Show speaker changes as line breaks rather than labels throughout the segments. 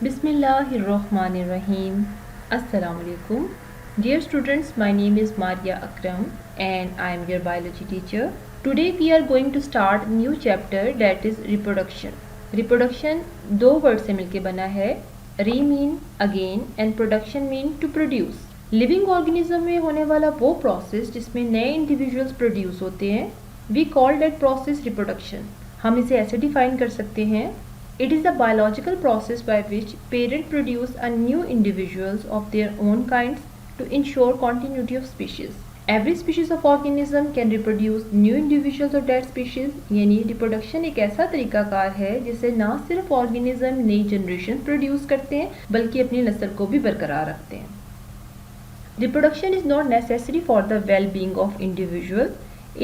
Bismillahirrahmanirrahim. Assalamu alaikum. Dear students, my name is Maria Akram and I am your biology teacher. Today we are going to start new chapter that is reproduction. Reproduction दो word से मिलके बना है. Re mean again and production mean to produce. Living organism में होने वाला वो process जिसमें नए इंडिविजुअल्स प्रोड्यूस होते हैं, we call that process reproduction. हम इसे ऐसे डिफाइन कर सकते हैं. It is the biological process by which parents produce a new individuals of their own kinds to ensure continuity of species. Every species of organism can reproduce new individuals of that species. यानी reproduction एक ऐसा तरीकाकार है जिससे ना सिर्फ organism नई generation produce करते हैं बल्कि अपनी नस्ल को भी बरकरार रखते हैं. Reproduction is not necessary for the well-being of individual.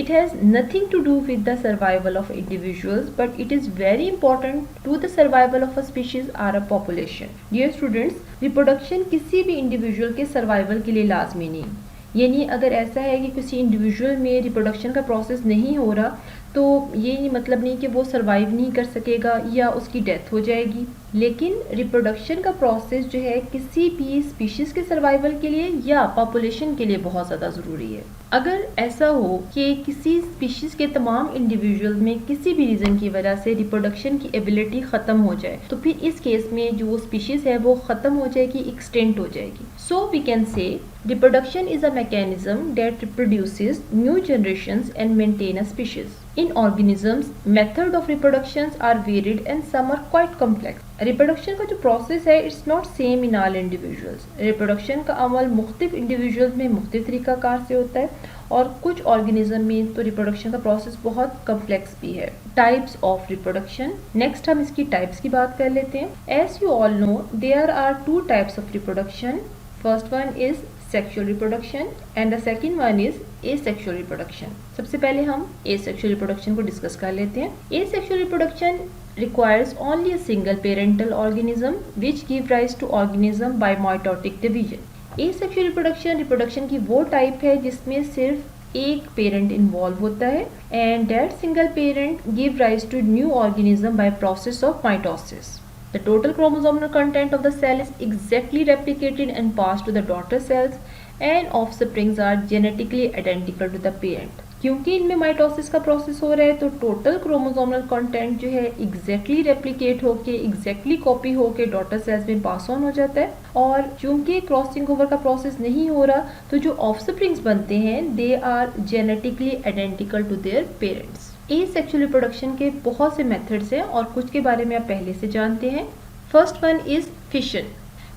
It has nothing to do with the survival of individuals, but it is very important to the survival of a species or a population. Dear students, reproduction किसी भी individual के survival के लिए लाजमी नहीं. यानी अगर ऐसा है कि किसी इंडिविजुअल में रिप्रोडक्शन का प्रोसेस नहीं हो रहा तो ये मतलब नहीं कि वो सर्वाइव नहीं कर सकेगा या उसकी डेथ हो जाएगी. लेकिन रिप्रोडक्शन का प्रोसेस जो है किसी भी स्पीशीज़ के सर्वाइवल के लिए या पॉपुलेशन के लिए बहुत ज़्यादा ज़रूरी है. अगर ऐसा हो कि किसी स्पीशीज़ के तमाम इंडिविजुअल में किसी भी रीज़न की वजह से रिप्रोडक्शन की एबिलिटी ख़त्म हो जाए तो फिर इस केस में जो वो स्पीशीज़ है वो ख़त्म हो जाएगी, एक्सटेंट हो जाएगी. So we can say reproduction is a mechanism that reproduces new generations and maintain a species. In organisms, method of reproductions are varied and some are quite complex. Reproduction का जो process है it's not same in all individuals. Reproduction का अमल मुख्तलिफ individuals में मुख्तलिफ तरीक़ाकार से होता है और कुछ organism में तो reproduction का process बहुत complex भी है. Types of reproduction. Next हम इसकी types की बात कर लेते हैं. As you all know, there are two types of reproduction. First one is sexual reproduction and the second one is asexual reproduction. सबसे पहले हम asexual reproduction को डिस्कस कर लेते हैं. Asexual reproduction requires only a single parental organism which give rise to organism by mitotic division. Asexual reproduction की वो type है जिसमें सिर्फ एक पेरेंट इन्वॉल्व होता है and that single parent give rise to new organism by process of mitosis. The total chromosomal content of the cell is exactly replicated and passed to the daughter cells and offsprings are genetically identical to the parent. क्योंकि इनमें mitosis का process हो रहा है तो total chromosomal content जो है exactly replicate होके एग्जैक्टली कॉपी होके डॉटर सेल्स में पास ऑन हो जाता है. और चूंकि क्रॉसिंग ओवर का प्रोसेस नहीं हो रहा तो जो ऑफस्प्रिंग्स बनते हैं they are genetically identical to their parents. Asexual reproduction के बहुत से मेथड्स हैं और कुछ के बारे में आप पहले से जानते हैं. First one is fission.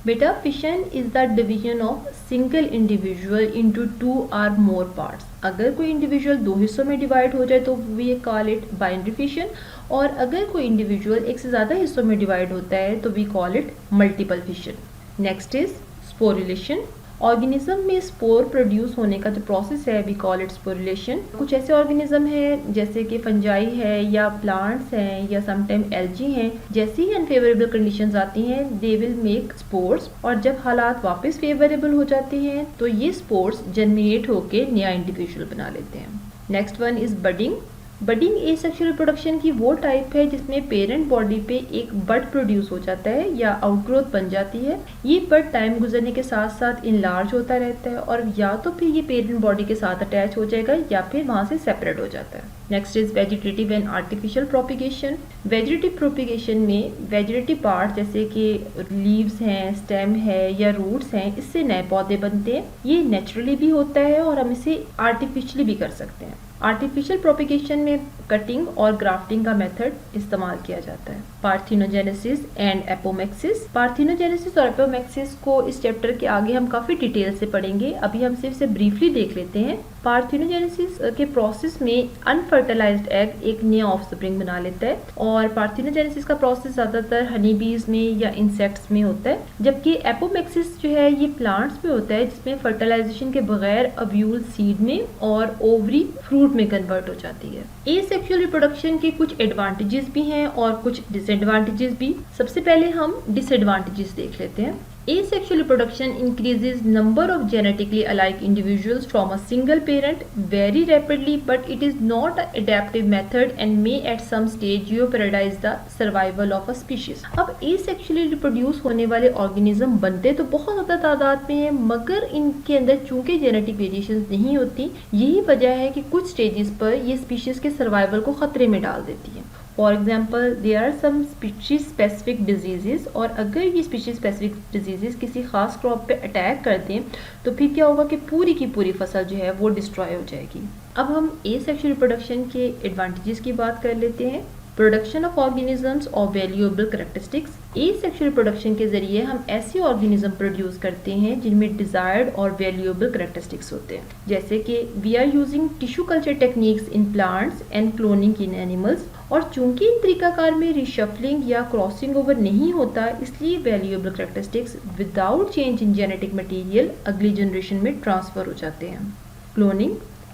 बेटा fission is the division of single individual into two or more parts. अगर कोई इंडिविजुअल दो हिस्सों में डिवाइड हो जाए तो we call it binary fission और अगर कोई इंडिविजुअल एक से ज़्यादा हिस्सों में डिवाइड होता है तो we call it multiple fission. Next is sporulation. Organism में स्पोर प्रोड्यूस होने का जो प्रोसेस है वी कॉल इट स्पोरिलेशन. कुछ ऐसे ऑर्गेनिज्म हैं जैसे कि फंजाई है या प्लांट्स हैं या समटाइम एल्जी हैं, जैसी ही अनफेवरेबल कंडीशंस आती हैं दे विल मेक स्पोर्स और जब हालात वापस फेवरेबल हो जाते हैं तो ये स्पोर्स जनरेट होके नया इंडिविजुअल बना लेते हैं. Next one is budding. Budding asexual reproduction की वो टाइप है जिसमें पेरेंट बॉडी पे एक बड प्रोड्यूस हो जाता है या आउटग्रोथ बन जाती है. ये बड टाइम गुजरने के साथ साथ इनलार्ज होता रहता है और या तो फिर ये पेरेंट बॉडी के साथ अटैच हो जाएगा या फिर वहाँ से सेपरेट हो जाता है. Next is vegetative and artificial propagation. Vegetative propagation में वेजिटेटिव पार्ट जैसे कि लीव्स हैं, स्टेम है या रूट्स हैं, इससे नए पौधे बनते हैं. ये नेचुरली भी होता है और हम इसे आर्टिफिशियली भी कर सकते हैं. आर्टिफिशियल प्रोपिगेशन में कटिंग और ग्राफ्टिंग का मेथड इस्तेमाल किया जाता है. Parthenogenesis and apomixis. पार्थिनोजेनेसिस और एपोमेक्सिस को इस चैप्टर के आगे हम काफ़ी डिटेल से पढ़ेंगे. अभी हम सिर्फ से ब्रीफली देख लेते हैं. पार्थिनोजेनेसिस के प्रोसेस में अनफर्टिलाइज्ड एग एक नया ऑफस्प्रिंग बना लेता है और पार्थिनोजेनेसिस का प्रोसेस ज़्यादातर हनी बीज में या इंसेक्ट्स में होता है, जबकि एपोमेक्सिस जो है ये प्लांट्स में होता है जिसमें फर्टिलाइजेशन के बगैर ओव्यूल सीड में और ओवरी फ्रूट में कन्वर्ट हो जाती है. एसेक्सुअल रिप्रोडक्शन के कुछ एडवांटेजेस भी हैं और कुछ डिसएडवांटेजेस भी. सबसे पहले हम डिसएडवांटेजेस देख लेते हैं. Asexual reproduction increases number of genetically alike individuals from a single parent very rapidly, but it is not an adaptive method and may at some stage jeopardize the survival of a species. अब asexually reproduce होने वाले organism बनते तो बहुत ज़्यादा तादाद में हैं, मगर इनके अंदर चूंकि जेनेटिक वेरिएशंस नहीं होती, यही वजह है कि कुछ स्टेजेस पर ये स्पीशीज के सर्वाइवल को खतरे में डाल देती है। For example there are some species specific diseases, और अगर ये स्पीशीज स्पेसिफिक डिजीजेस किसी खास क्रॉप पे अटैक कर दें तो फिर क्या होगा कि पूरी की पूरी फसल जो है वो डिस्ट्रॉय हो जाएगी। अब हम एसेक्सुअल रिप्रोडक्शन के एडवांटेजेस की बात कर लेते हैं। प्रोडक्शन ऑफ ऑर्गेनिजम्स और वैल्यूएबल कैरेक्टरिस्टिक्स। एसेक्सुअल रिप्रोडक्शन के जरिए हम ऐसे ऑर्गेनिज्म प्रोड्यूस करते हैं जिनमें डिजायर्ड और वैल्यूएबल कैरेक्टरिस्टिक्स होते हैं, जैसे कि we are using tissue culture techniques in plants and cloning in animals. और चूंकि इन तरीकाकार में रिशफलिंग या क्रॉसिंग ओवर नहीं होता, इसलिए valuable characteristics without change in genetic material अगली जनरेशन में ट्रांसफर हो जाते हैं।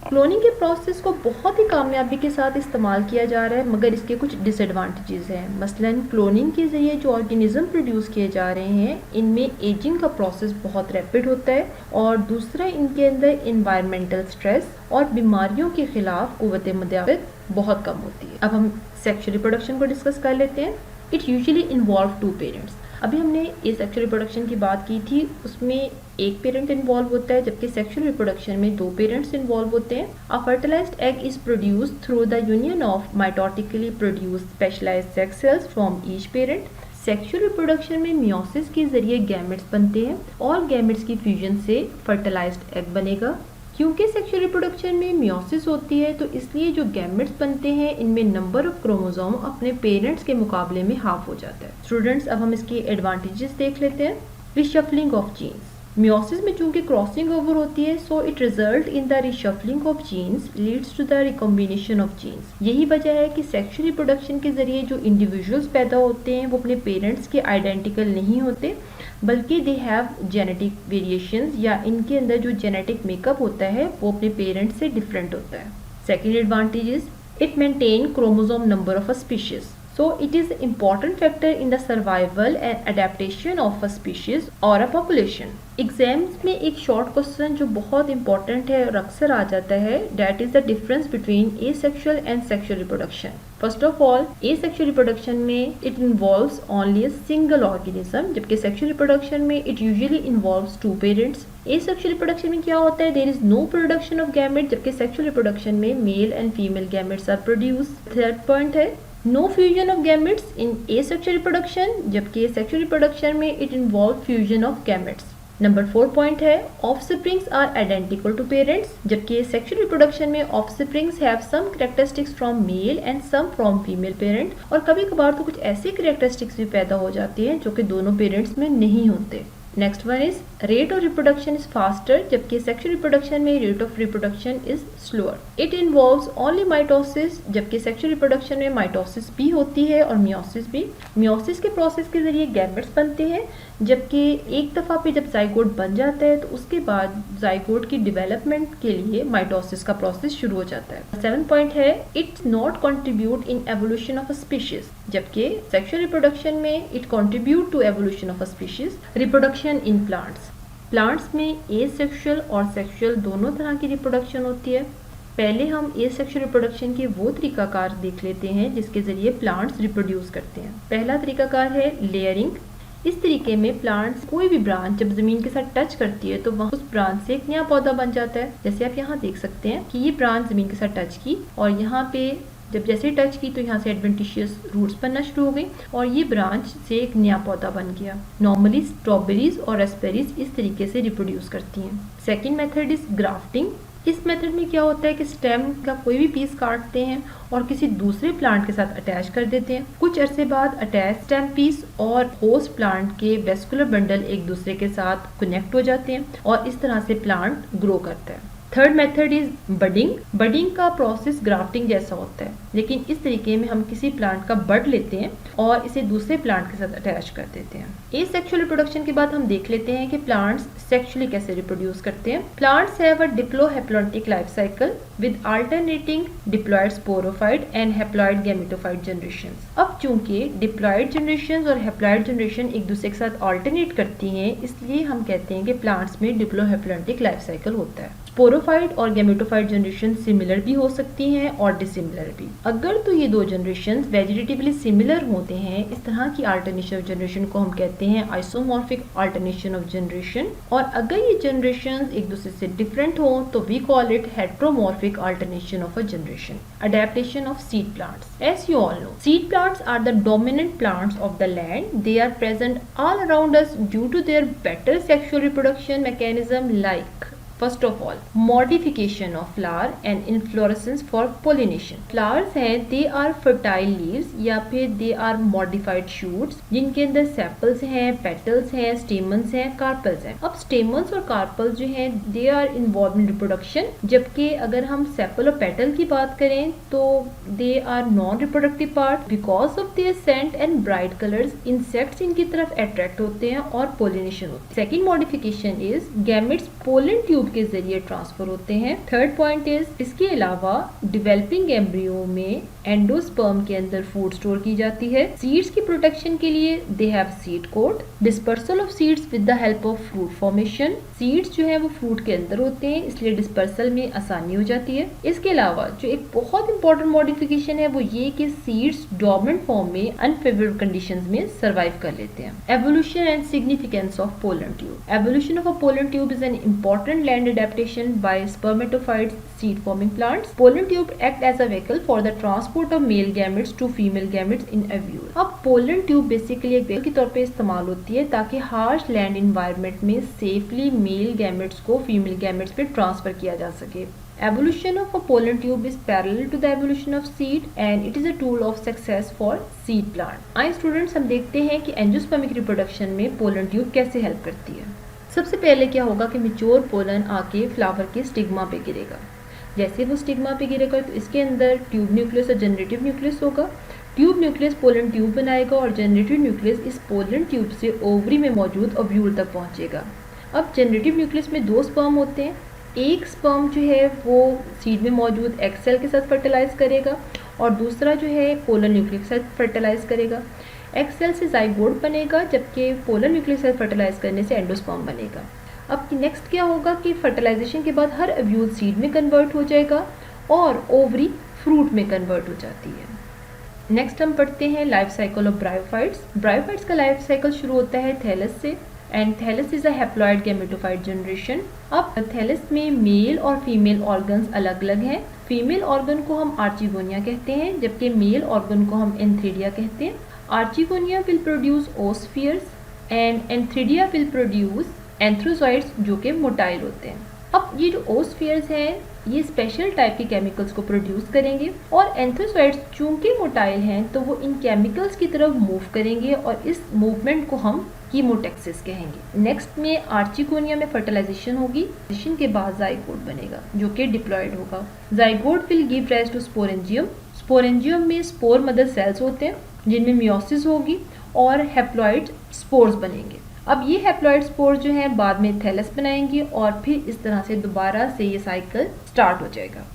क्लोनिंग के प्रोसेस को बहुत ही कामयाबी के साथ इस्तेमाल किया जा रहा है, मगर इसके कुछ डिसएडवांटेजेस हैं। मसलन क्लोनिंग के जरिए जो ऑर्गेनिज्म प्रोड्यूस किए जा रहे हैं इनमें एजिंग का प्रोसेस बहुत रैपिड होता है, और दूसरा इनके अंदर इन्वायरमेंटल स्ट्रेस और बीमारियों के खिलाफ कुव्वत मुदाफ़त बहुत कम होती है। अब हम सेक्सुअल रिप्रोडक्शन को डिस्कस कर लेते हैं। It usually involve 2 parents. अभी हमने एसेक्सुअल रिप्रोडक्शन की बात की थी, उसमें एक पेरेंट इन्वॉल्व होता है, जबकि सेक्सुअल रिप्रोडक्शन में 2 पेरेंट्स इन्वॉल्व होते हैं। A fertilised egg is produced through the union of mitotically produced specialised sex cells from each parent. Sexual reproduction में मियोसिस के जरिए गैमेट्स बनते हैं और गैमेट्स की फ्यूजन से फर्टिलाइज्ड एग बनेगा। क्योंकि सेक्सुअल रिप्रोडक्शन में मियोसिस होती है तो इसलिए जो गैमेट्स बनते हैं इनमें नंबर ऑफ क्रोमोसोम अपने पेरेंट्स के मुकाबले में हाफ हो जाता है। स्टूडेंट्स, अब हम इसके एडवांटेजेस देख लेते हैं। Reshuffling of jeans. मियोसिस में चूंकि क्रॉसिंग ओवर होती है, so it result in the reshuffling of genes leads to the recombination of genes. यही वजह है कि सेक्सुअल रिप्रोडक्शन के जरिए जो इंडिविजुअल्स पैदा होते हैं वो अपने पेरेंट्स के आइडेंटिकल नहीं होते, बल्कि दे हैव जेनेटिक वेरिएशंस, या इनके अंदर जो जेनेटिक मेकअप होता है वो अपने पेरेंट्स से डिफरेंट होता है। Second advantage is it maintain chromosome number of a species. So it is an important factor in the survival and adaptation of a species or a population. Exams में एक short question जो बहुत important है और अक्सर आ जाता है, that is the difference between asexual and sexual reproduction. First of all, asexual reproduction में it involves only a single organism, जबकि सेक्सुअल रिप्रोडक्शन में it usually involves 2 parents. Asexual reproduction में क्या होता है, there is no production of gamete, जबकि sexual reproduction में male and female gametes are produce. Third point है no fusion of gametes in asexual reproduction, जबकि sexual reproduction में it involve fusion of gametes. Number 4 point है offsprings are identical to parents, जबकि sexual reproduction में offsprings have some characteristics from male and some from female parent, और कभी कभार तो कुछ ऐसे कैरेक्टरिस्टिक्स भी पैदा हो जाते हैं जो कि दोनों पेरेंट्स में नहीं होते। Next one is rate of reproduction is faster, जबकि सेक्सुअल रिप्रोडक्शन में rate of reproduction is slower. It involves only mitosis, जबकि सेक्सुअल रिप्रोडक्शन में माइटोसिस भी होती है और मियोसिस भी। मियोसिस के प्रोसेस के जरिए गैमेट्स बनते हैं, जबकि एक दफ़ा पे जब जाइगोट बन जाता है तो उसके बाद जाइगोट की डेवलपमेंट के लिए माइटोसिस का प्रोसेस शुरू हो जाता है। 7 पॉइंट है it's not contribute in evolution of a species, जबकि सेक्सुअल रिप्रोडक्शन में it contribute to evolution of a species. Reproduction in plants में एसेक्सुअल और सेक्सुअल दोनों तरह की रिप्रोडक्शन होती है। पहले हम एसेक्सुअल रिप्रोडक्शन के वो तरीकाकार देख लेते हैं जिसके जरिए प्लांट्स रिप्रोड्यूस करते हैं। पहला तरीकाकार है लेयरिंग। इस तरीके में प्लांट्स कोई भी ब्रांच जब जमीन के साथ टच करती है तो वहाँ उस ब्रांच से एक नया पौधा बन जाता है। जैसे आप यहाँ देख सकते हैं कि ये ब्रांच जमीन के साथ टच की और यहाँ पे जब जैसे टच की तो यहाँ से एडवेंटिशियस रूट्स बनना शुरू हो गई और ये ब्रांच से एक नया पौधा बन गया। नॉर्मली स्ट्रॉबेरीज और रेस्पेरीज इस तरीके से रिप्रोड्यूस करती हैं। Second method is grafting. इस मेथड में क्या होता है कि स्टेम का कोई भी पीस काटते हैं और किसी दूसरे प्लांट के साथ अटैच कर देते हैं। कुछ अरसे बाद अटैच स्टेम पीस और होस्ट प्लांट के वेस्कुलर बंडल एक दूसरे के साथ कनेक्ट हो जाते हैं और इस तरह से प्लांट ग्रो करता है। Third method is budding. Budding का प्रोसेस ग्राफ्टिंग जैसा होता है, लेकिन इस तरीके में हम किसी प्लांट का बड लेते हैं और इसे दूसरे प्लांट के साथ अटैच कर देते हैं। एसेक्सुअल रिप्रोडक्शन के बाद हम देख लेते हैं कि प्लांट्स सेक्सुअली कैसे रिप्रोड्यूस करते हैं। Plants have a diplohaplontic life cycle with alternating diploid sporophyte and haploid gametophyte generations. अब चूंकि डिप्लॉयड जनरेशंस और हैप्लॉयड जनरेशन एक दूसरे के साथ अल्टरनेट करती हैं, इसलिए हम कहते हैं कि प्लांट्स में डिप्लोहेप्लॉन्टिक लाइफ साइकिल होता है। स्पोरोफाइट और गैमेटोफाइट जनरेशन सिमिलर भी हो सकती हैं और डिसिमिलर भी। अगर तो ये दो जनरेशन वेजिटेटिवली सिमिलर होते हैं, इस तरह की अल्टरनेशन ऑफ जनरेशन को हम कहते हैं आइसोमॉर्फिक अल्टरनेशन ऑफ जनरेशन। और अगर ये जनरेशन एक दूसरे से डिफरेंट हो तो we call it heteromorphic alternation of a generation. Adaptation of seed plants. As you all know, seed plants are the dominant plants of the land. They are present all around us due to their better sexual reproduction mechanism, like first of all modification of flower and inflorescence for pollination. Flowers हैं, they are fertile leaves या फिर they are modified shoots जिनके अंदर sepals हैं, petals हैं, stamens हैं, carpels हैं। अब stamens और carpels जो हैं they are involved in reproduction, जबकि अगर हम sepal और petal की बात करें तो they are non-reproductive part because of their scent and bright colors. insects इनकी तरफ attract होते हैं और pollination होती है। Second modification is gametes pollen tube के जरिए ट्रांसफर होते हैं। थर्ड पॉइंट इज इसके अलावा डेवलपिंग एम्ब्रियो में एंडोस्पर्म के अंदर फूड स्टोर की जाती है। सीड्स की प्रोटेक्शन के लिए they have seed coat. Dispersal of seeds with the help of fruit formation. Seeds जो है वो फ्रूट के अंदर होते हैं, इसलिए डिस्पर्सल में आसानी हो जाती है। इसके अलावा जो एक बहुत इंपॉर्टेंट मॉडिफिकेशन है वो ये कि सीड्स डोर्मेंट फॉर्म में अनफेवरेबल कंडीशंस में सर्वाइव कर लेते हैं। Evolution and significance of pollen tube. Evolution of a pollen tube is an important land adaptation by spermatophytes seed forming plants. Pollen tube act as a vehicle for the transport of male gametes to female gametes in ovule. अब pollen tube basically एक vehicle के तौर पे इस्तेमाल होती है ताकि harsh land environment में सेफली मेल गैमेट्स को फीमेल गैमेट्स पे ट्रांसफर किया जा सके। Evolution of a pollen tube is parallel to the evolution of seed and it is a tool of success for seed plant. आइए students हम देखते हैं कि एंजियोस्पर्मिक रिप्रोडक्शन में पोलन ट्यूब कैसे हेल्प करती है। सबसे पहले क्या होगा कि मैच्योर पोलन आके फ्लावर के स्टिग्मा पे गिरेगा। जैसे वो स्टिग्मा पे गिरेगा तो इसके अंदर ट्यूब न्यूक्लियस और जनरेटिव न्यूक्लियस होगा। ट्यूब न्यूक्लियस पोलन ट्यूब बनाएगा और जनरेटिव न्यूक्लियस इस पोलन ट्यूब से ओवरी में मौजूद ओव्यूल तक पहुंचेगा। अब जनरेटिव न्यूक्लियस में दो स्पर्म होते हैं। एक स्पर्म जो है वो सीड में मौजूद एग सेल के साथ फर्टिलाइज करेगा और दूसरा जो है पोलन न्यूक्लियस के साथ फर्टिलाइज करेगा। एग सेल से जाइगोट बनेगा, जबकि पोलन न्यूक्लियस से फर्टिलाइज करने से एंडोस्पर्म बनेगा। अब नेक्स्ट क्या होगा कि फर्टिलाइजेशन के बाद हर ओव्यूल सीड में कन्वर्ट हो जाएगा और ओवरी फ्रूट में कन्वर्ट हो जाती है। नेक्स्ट हम पढ़ते हैं life cycle of bryophytes. Bryophytes का लाइफ साइकिल शुरू होता है थैलस से and thallus is a haploid gametophyte generation. अब थैलस में मेल और फीमेल ऑर्गन्स अलग अलग हैं। फीमेल ऑर्गन को हम आर्चिगोनिया कहते हैं, जबकि मेल ऑर्गन को हम एंथ्रीडिया कहते हैं। Archegonia will produce oospheres and antheridia will produce antherozoids जो कि मोटाइल होते हैं। अब ये जो ओस्फियर्स हैं ये स्पेशल टाइप के केमिकल्स को प्रोड्यूस करेंगे और एंथ्रोजॉइड्स चूंकि मोटाइल हैं तो वो इन केमिकल्स की तरफ मूव करेंगे और इस मूवमेंट को हम कीमोटेक्सिस कहेंगे। नेक्स्ट में आर्चिगोनिया में फर्टिलाइजेशन होगी। फर्टिलाइजेशन के बाद जाइगोट बनेगा जो कि डिप्लॉयड होगा। Zygote will give rise to sporangium. Sporangium में स्पोर मदर सेल्स होते हैं जिनमें मियोसिस होगी और हैप्लॉइड स्पोर्स बनेंगे। अब ये हैप्लॉइड स्पोर जो है बाद में थैलस बनाएंगे और फिर इस तरह से दोबारा से ये साइकिल स्टार्ट हो जाएगा।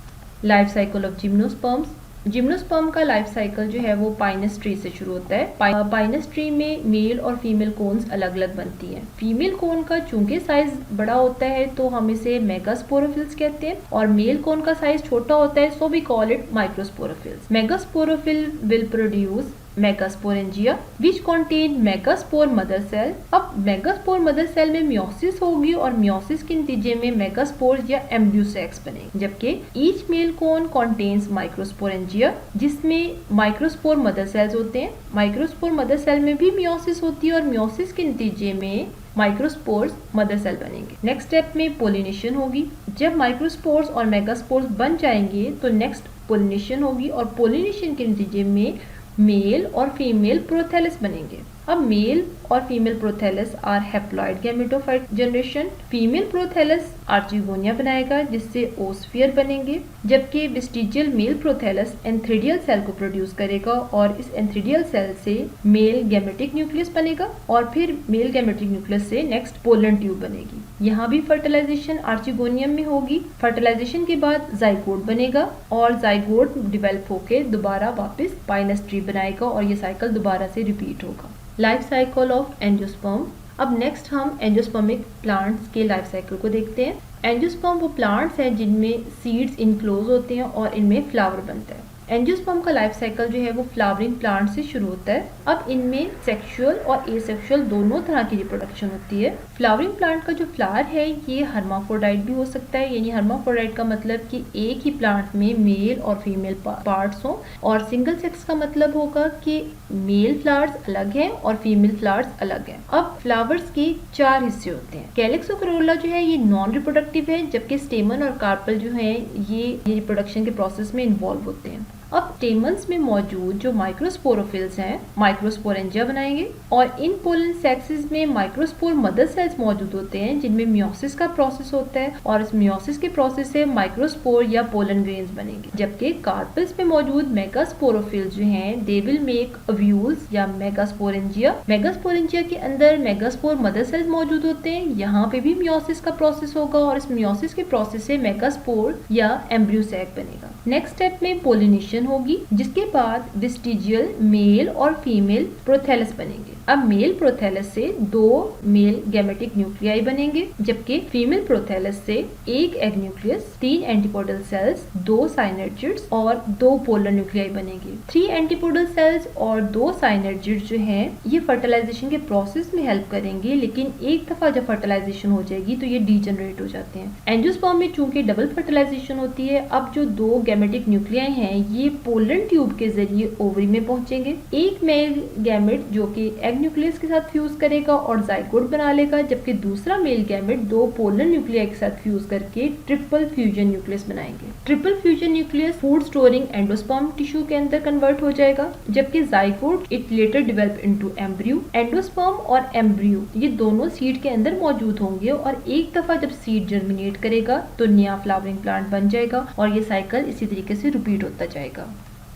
Life cycle of gymnosperms. Gymnosperm का लाइफ साइकिल जो है वो पाइनस ट्री से शुरू होता है। पाइनस ट्री में मेल और फीमेल कोन्स अलग अलग बनती हैं। फीमेल कोन का चूंकि साइज बड़ा होता है तो हम इसे मेगास्पोरोफिल्स कहते हैं और मेल कोन का साइज छोटा होता है, so we call it microsporophylls. Megasporophyll will produce megasporangia which contain megaspore mother cell. अब मेगास्पोर मदर सेल में मियोसिस होगी और मियोसिस के नतीजे में मेगास्पोर या एम्ब्यूसेक्स बनेंगे, जबकि each male cone contains microsporangia जिसमें माइक्रोस्पोर मदर सेल्स होते हैं। माइक्रोस्पोर मदर सेल में भी मियोसिस होती है और मियोसिस के नतीजे में माइक्रोस्पोर्स मदर सेल बनेंगे। नेक्स्ट स्टेप में पोलिनेशन होगी। जब माइक्रोस्पोर्स और मेगास्पोर्स बन जाएंगे तो नेक्स्ट पोलिनेशन होगी और पोलिनेशन के नतीजे में मेल और फीमेल प्रोथैलस बनेंगे। अब मेल और female prothallus are haploid gametophyte generation. Female prothallus archegonia बनाएगा जिससे ओस्फियर बनेंगे, जबकि vestigial male prothallus antheridial cell को प्रोड्यूस करेगा और इस एंथ्रेडियल सेल से मेल गैमेटिक न्यूक्लियस बनेगा और फिर मेल गैमेटिक न्यूक्लियस से नेक्स्ट पोलन ट्यूब बनेगी। यहाँ भी फर्टिलाइजेशन आर्चिगोनियम में होगी। फर्टिलाइजेशन के बाद जाइगोट बनेगा और जाइगोट डिवेलप होकर दोबारा वापस पाइनस ट्री बनाएगा और ये साइकिल दोबारा से रिपीट होगा। Life cycle of angiosperm. अब नेक्स्ट हम एंजियोस्पर्मिक प्लांट्स के लाइफ साइकिल को देखते हैं। एंजियोस्पर्म वो प्लांट्स हैं जिनमें सीड्स इनक्लोज होते हैं और इनमें फ्लावर बनता है। एंजियोस्पर्म का लाइफ साइकिल जो है वो फ्लावरिंग प्लांट से शुरू होता है। अब इनमें सेक्सुअल और एसेक्सुअल दोनों तरह की रिप्रोडक्शन होती है। फ्लावरिंग प्लांट का जो फ्लावर है ये हर्माफ्रोडाइट भी हो सकता है, यानी हर्माफ्रोडाइट का मतलब कि एक ही प्लांट में मेल और फीमेल पार्ट्स हों, और सिंगल सेक्स का मतलब होगा कि मेल फ्लावर्स अलग हैं और फीमेल फ्लावर्स अलग हैं। अब फ्लावर्स के 4 हिस्से होते हैं। कैलिक्स और करोला जो है ये नॉन रिप्रोडक्टिव है, जबकि स्टेमन और कार्पल जो है ये रिप्रोडक्शन के प्रोसेस में इन्वॉल्व होते हैं। अब स्टेमन्स में मौजूद जो माइक्रोस्पोरोफिल्स हैं माइक्रोस्पोरेंजिया बनाएंगे और इन पोलन सेक्सेस में माइक्रोस्पोर मदर सेल्स मौजूद होते हैं जिनमें मियोसिस का प्रोसेस होता है और इस मियोसिस के प्रोसेस से माइक्रोस्पोर या पोलन ग्रेन्स बनेंगे। जबकि कार्पल्स में मौजूद मेगास्पोरोफिल्स जो हैं दे विल मेक ओव्यूल्स या मेगास्पोरेंजिया। मेगास्पोरेंजिया के अंदर मेगास्पोर मदर सेल्स मौजूद होते हैं। यहाँ पे भी मियोसिस का प्रोसेस होगा और इस मियोसिस के प्रोसेस से मेगास्पोर या एम्ब्रियो सैक बनेगा। नेक्स्ट स्टेप में पोलिनेशन होगी, जिसके बाद वेस्टिजियल मेल और फीमेल प्रोथैलस बनेंगे। अब मेल प्रोथैलस से 2 मेल गैमेटिक न्यूक्लियाई बनेंगे, जबकि फीमेल प्रोथैलस से 1 एग न्यूक्लियस, 3 एंटीपोडल सेल्स, 2 साइनर्जिड्स और 2 पोलर न्यूक्लियाई बनेंगे। 3 एंटीपोडल सेल्स और 2 साइनर्जिड्स जो हैं ये फर्टिलाइजेशन के प्रोसेस में हेल्प करेंगे, लेकिन एक दफा जब फर्टिलाइजेशन हो जाएगी तो ये डीजनरेट हो जाते हैं। एंजियोस्पर्म में चूंकि डबल फर्टिलाइजेशन होती है, अब जो 2 गैमेटिक न्यूक्लियाई हैं ये पोलन ट्यूब के जरिए ओवरी में पहुंचेंगे। एक मेल गैमेट जो कि एग न्यूक्लियस के साथ फ्यूज करेगा और जाइगोट बना लेगा, जबकि दूसरा मेल गैमेट 2 पोलन न्यूक्लियाई के साथ फ्यूज करके ट्रिपल फ्यूजन न्यूक्लियस बनाएंगे। Triple fusion nucleus food storing endosperm tissue के अंदर कन्वर्ट हो जाएगा, जबकि zygote it later develop into embryo. Endosperm और एम्ब्रियो ये दोनों सीड के अंदर मौजूद होंगे और एक दफा जब सीड जर्मिनेट करेगा तो नया फ्लावरिंग प्लांट बन जाएगा और ये साइकिल इसी तरीके से रिपीट होता जाएगा।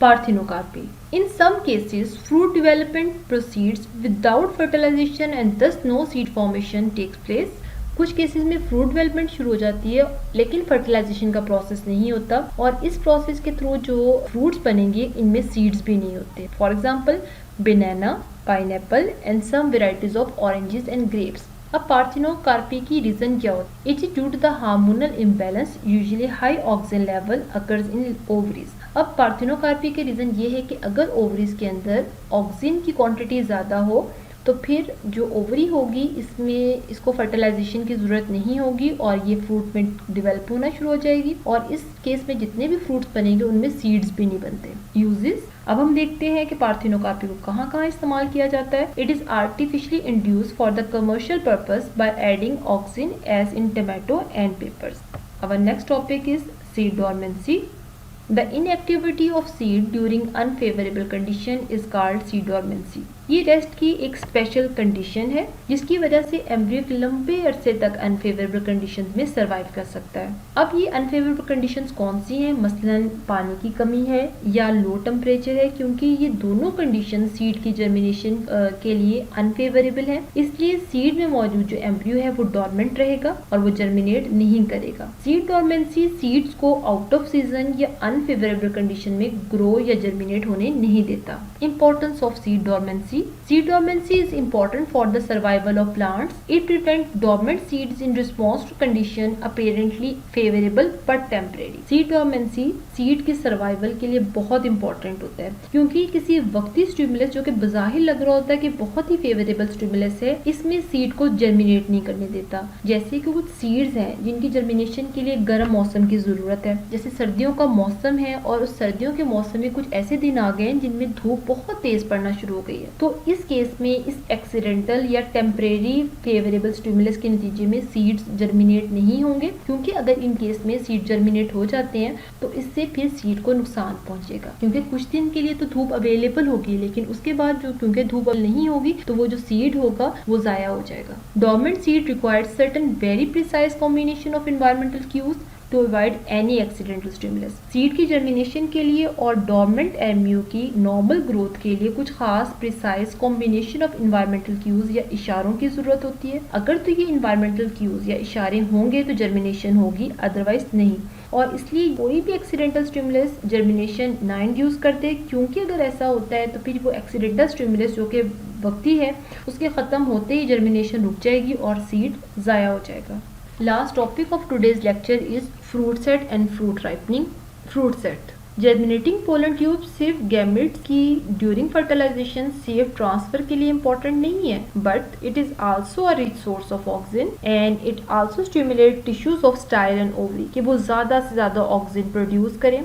Parthenocarpy. In some cases, fruit development proceeds without fertilization and thus no seed formation takes place. कुछ केसेस में फ्रूट डेवलपमेंट शुरू हो जाती है लेकिन फर्टिलाइजेशन का प्रोसेस नहीं होता और इस प्रोसेस के थ्रू जो फ्रूट्स बनेंगे इनमें सीड्स भी नहीं होते। For example banana, pineapple and some varieties of oranges and grapes. अब पार्थेनोकार्पी की रीजन क्या होती है? It is due to the hormonal imbalance, usually high oxygen level occurs in ovaries. अब पार्थेनोकार्पी के रीजन ये है कि अगर ओवरीज के अंदर ऑक्सीजन की क्वांटिटी ज़्यादा हो तो फिर जो ओवरी होगी इसमें इसको फर्टिलाइजेशन की ज़रूरत नहीं होगी और ये फ्रूट में डेवलप होना शुरू हो जाएगी और इस केस में जितने भी फ्रूट्स बनेंगे उनमें सीड्स भी नहीं बनते। यूजेस, अब हम देखते हैं कि पार्थेनोकार्पी को कहाँ कहाँ इस्तेमाल किया जाता है। It is artificially induce for the commercial purpose by adding oxygen as in tomato and peppers. Our next topic is seed dormancy. The inactivity of seed during unfavorable condition is called seed dormancy. ये rest की एक special condition है जिसकी वजह से embryo लंबे अरसे तक अनफेवरेबल कंडीशंस में सरवाइव कर सकता है। अब ये अनफेवरेबल कंडीशंस कौन सी हैं? मसलन पानी की कमी है या लो टेम्परेचर है, क्योंकि ये दोनों कंडीशन सीड की जर्मिनेशन के लिए अनफेवरेबल है। इसलिए सीड में मौजूद जो एम्ब्रियो है वो डॉर्मेंट रहेगा और वो जर्मिनेट नहीं करेगा। सीड डॉर्मेंसी सीड्स को आउट ऑफ सीजन या अनफेवरेबल कंडीशन में ग्रो या जर्मिनेट होने नहीं देता। Importance of seed dormancy. Seed dormancy is important for the survival of plants. It prevents dormant seeds in response to condition apparently favorable but temporary. Seed dormancy seed के survival के लिए बहुत important होता है, क्योंकि किसी वक्ती स्टिमुलस जो कि बज़ाहिर लग रहा होता है कि बहुत ही फेवरेबल स्टिमुलस है, इसमें सीड को जर्मिनेट नहीं करने देता। जैसे कि कुछ सीड्स हैं जिनकी जर्मिनेशन के लिए गर्म मौसम की ज़रूरत है, जैसे सर्दियों का मौसम है और उस सर्दियों के मौसम में कुछ ऐसे दिन आ गए हैं जिनमें धूप बहुत तेज़ पड़ना शुरू हो गई है, तो इस केस में इस एक्सीडेंटल या टेम्परेरी फेवरेबल स्टिमुलस के नतीजे में सीड्स जर्मिनेट नहीं होंगे, क्योंकि अगर इन केस में सीड जर्मिनेट हो जाते हैं तो इससे फिर सीड को नुकसान पहुंचेगा, क्योंकि कुछ दिन के लिए तो धूप अवेलेबल होगी, लेकिन उसके बाद जो क्योंकि धूप नहीं होगी तो वो जो सीड होगा वो जाया हो जाएगा। Dormant seed required certain very precise combination of environmental cues to avoid any accidental stimulus. Seed की जर्मिनेशन के लिए और डोरमेंट एमयू की नॉर्मल ग्रोथ के लिए कुछ खास precise combination of environmental cues या इशारों की जरूरत होती है। अगर तो ये एनवायरमेंटल क्यूज या इशारे होंगे तो जर्मिनेशन होगी, अदरवाइज नहीं। और इसलिए कोई भी एक्सीडेंटल स्टिमुलस जर्मिनेशन ना इंड्यूस करते, क्योंकि अगर ऐसा होता है तो फिर वो एक्सीडेंटल स्टिमुलस जो कि वक्ती है उसके ख़त्म होते ही जर्मिनेशन रुक जाएगी और सीड ज़ाया हो जाएगा। Last topic of today's lecture is fruit set and fruit ripening. Fruit set. Germinating pollen tube सिर्फ गैमेट्स की ड्यूरिंग फर्टिलाइजेशन सेफ ट्रांसफर के लिए इम्पोर्टेंट नहीं है, but it is also a rich source of oxygen and it also stimulate tissues of style and ovary कि वो ज़्यादा से ज़्यादा ऑक्सीजन प्रोड्यूस करें।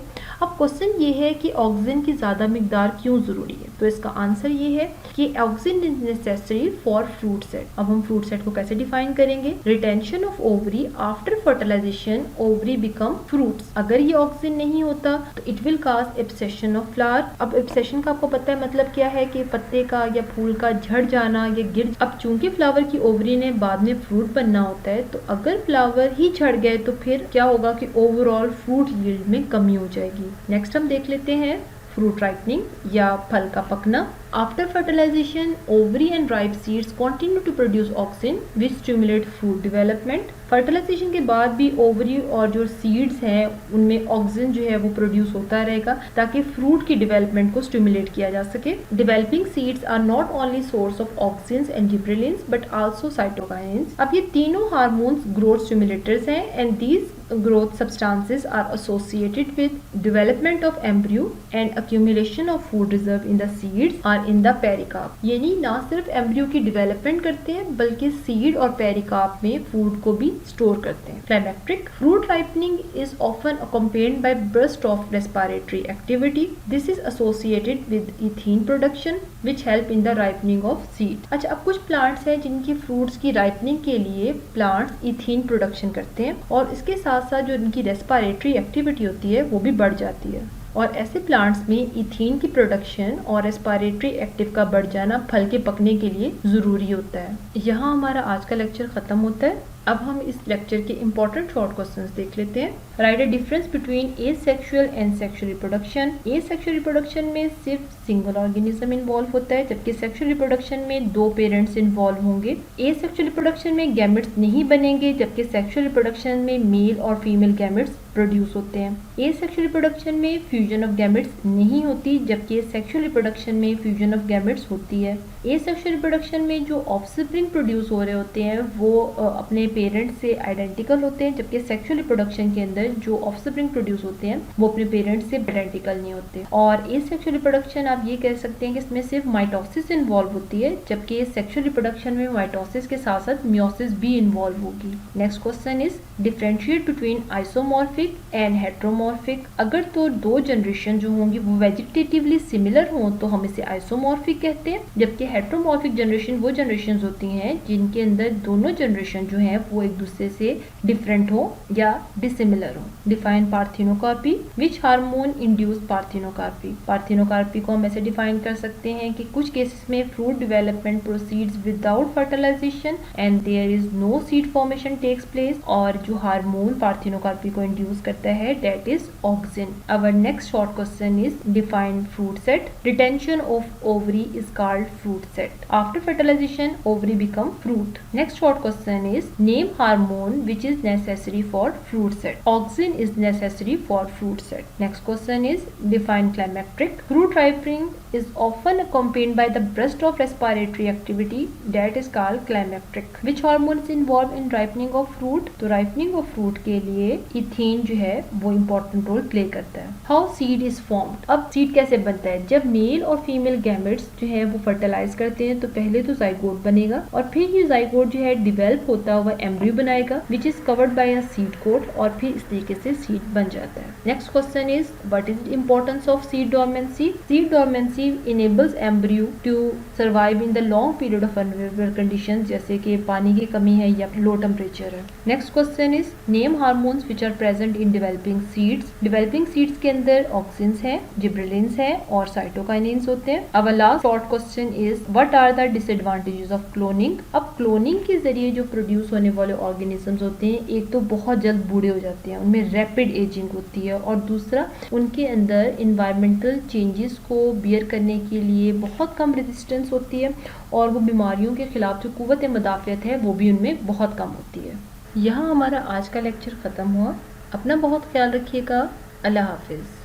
अब क्वेश्चन ये है कि ऑक्सीजन की ज़्यादा मिकदार क्यों ज़रूरी है, तो इसका आंसर ये है कि oxygen is necessary for fruit set. अब हम फ्रूट सेट को कैसे डिफाइन करेंगे? Retention of ovary after fertilisation ovary become fruits. अगर ये ऑक्सीजन नहीं होता तो it will cause abscission of flower. अब एब्सेशन का आपको पता है मतलब क्या है कि पत्ते का या फूल का झड़ जाना या गिर। अब चूंकि फ्लावर की ओवरी ने बाद में फ्रूट बनना होता है, तो अगर फ्लावर ही झड़ गए तो फिर क्या होगा कि ओवरऑल फ्रूट यील्ड में कमी हो जाएगी। नेक्स्ट हम देख लेते हैं फ्रूट राइपनिंग या फल का पकना। After fertilization, ovary and ripe seeds continue to produce auxin which stimulate fruit development. Fertilisation के बाद भी ओवरी और जो सीड्स हैं उनमें ऑक्सीजन जो है वो प्रोड्यूस होता रहेगा ताकि फ्रूट की डेवलपमेंट को स्टिमुलेट किया जा सके। Developing seeds are not only source of oxygen and gibberellins but also cytokinins. अब ये तीनों हार्मोन्स ग्रोथ स्टिमुलेटर्स हैं and these growth substances are associated with development of embryo and accumulation of food reserve in the seeds or in the pericarp। यानी ना सिर्फ embryo की development करते हैं बल्कि सीड और पेरिकार्प में फूड को भी स्टोर करते हैं। Climacteric fruit ripening is often accompanied by burst of respiratory activity. This is associated with ethene production which help in the ripening of seed। अच्छा, अब कुछ प्लांट्स हैं जिनकी फ्रूट्स की राइपनिंग के लिए प्लांट्स इथीन प्रोडक्शन करते हैं और इसके साथ साथ जो इनकी रेस्पिरेटरी एक्टिविटी होती है वो भी बढ़ जाती है। और ऐसे प्लांट्स में इथीन की प्रोडक्शन और रेस्पिरेटरी एक्टिव का बढ़ जाना फल के पकने के लिए ज़रूरी होता है। यहाँ हमारा आज का लेक्चर ख़त्म होता है। अब हम इस लेक्चर के इम्पोर्टेंट शॉर्ट क्वेश्चंस देख लेते हैं। Right a difference between asexual and sexual reproduction. Asexual reproduction में सिर्फ सिंगल ऑर्गेनिज्म इन्वॉल्व होता है, जबकि सेक्सुअल रिप्रोडक्शन में 2 पेरेंट्स इन्वॉल्व होंगे। एसेक्सुअल रिप्रोडक्शन में गैमेट्स नहीं बनेंगे, जबकि सेक्सुअल रिप्रोडक्शन में मेल और फीमेल गैमेट्स प्रोड्यूस होते हैं। एसेक्सुअल रिप्रोडक्शन में फ्यूजन ऑफ गैमेट्स नहीं होती, जबकि सेक्सुअल रिप्रोडक्शन में फ्यूजन ऑफ गैमेट्स होती है। एसेक्सुअल रिप्रोडक्शन में जो ऑफस्प्रिंग प्रोड्यूस हो रहे होते हैं वो अपने पेरेंट्स से आइडेंटिकल होते हैं, जबकि सेक्सुअल रिप्रोडक्शन के अंदर जो ऑफस्प्रिंग प्रोड्यूस होते हैं वो अपने पेरेंट्स से आइडेंटिकल नहीं होते। और एसेक्सुअल रिप्रोडक्शन आप ये कह सकते हैं कि इसमें सिर्फ माइटोसिस इन्वॉल्व होती है, जबकि सेक्सुअल रिप्रोडक्शन में माइटोसिस के साथ साथ मियोसिस भी इन्वॉल्व होगी। Next question is differentiate between isomorphic and heteromorphic. अगर तो 2 जनरेशन जो होंगी वो वेजिटेटिवली सिमिलर हों तो हम इसे आइसोमॉर्फिक कहते हैं, जबकि हेट्रोमॉर्फिक जनरेशन वो जनरेशन होती हैं जिनके अंदर दोनों जनरेशन जो है वो एक दूसरे से डिफरेंट हो या डिसिमिलर हो। Define parthenocarpy. Which hormone induce parthenocarpy. Parthenocarpy को हम ऐसे डिफाइन कर सकते हैं कि कुछ केसेस में fruit development proceeds without fertilisation and there is no seed formation takes place, और जो हार्मोन पार्थिनोकार्पी को इंड्यूस करता है that is auxin. Our next short question is define fruit set. Retention of ovary is called fruit set. After fertilization, ovary become fruit. Next short question is name hormone which is necessary for fruit set. Auxin is necessary for fruit set. Next question is define climacteric. Fruit ripening is often accompanied by the burst of respiratory activity that is called climacteric. Which hormone is involved in ripening of fruit? तो ripening of fruit के लिए ethane जो है वो important role play करता है। How seed is formed? अब seed कैसे बनता है? जब मेल और फीमेल गैमेट्स जो है वो फर्टिलाइज करते हैं तो पहले तो जाइगोट बनेगा और फिर ये जाइगोट जो है डिवेल्प होता हुआ एम्ब्रियो बनाएगा which is covered by a seed coat और फिर इस तरीके से सीड बन जाता है। Next question is what is the importance of seed dormancy. Seed dormancy pregnancy enables embryo to survive in the long period of unfavourable conditions, जैसे कि पानी की कमी है या लो टेम्परेचर है। Next question is name hormones which are present in developing seeds. Developing seeds के अंदर ऑक्सिन्स है, जिब्रेलिन्स है और साइटोकाइनिन्स होते हैं। Our last short question is what are the disadvantages of cloning. अब क्लोनिंग के जरिए जो प्रोड्यूस होने वाले ऑर्गेनिजम्स होते हैं, एक तो बहुत जल्द बूढ़े हो जाते हैं, उनमें रैपिड एजिंग होती है, और दूसरा उनके अंदर इन्वायरमेंटल चेंजेस को बियर करने के लिए बहुत कम रेजिस्टेंस होती है, और वो बीमारियों के खिलाफ जो कुव्वत मुदाफ़ियत है वो भी उनमें बहुत कम होती है। यहाँ हमारा आज का लेक्चर ख़त्म हुआ। अपना बहुत ख्याल रखिएगा। अल्लाह हाफिज़।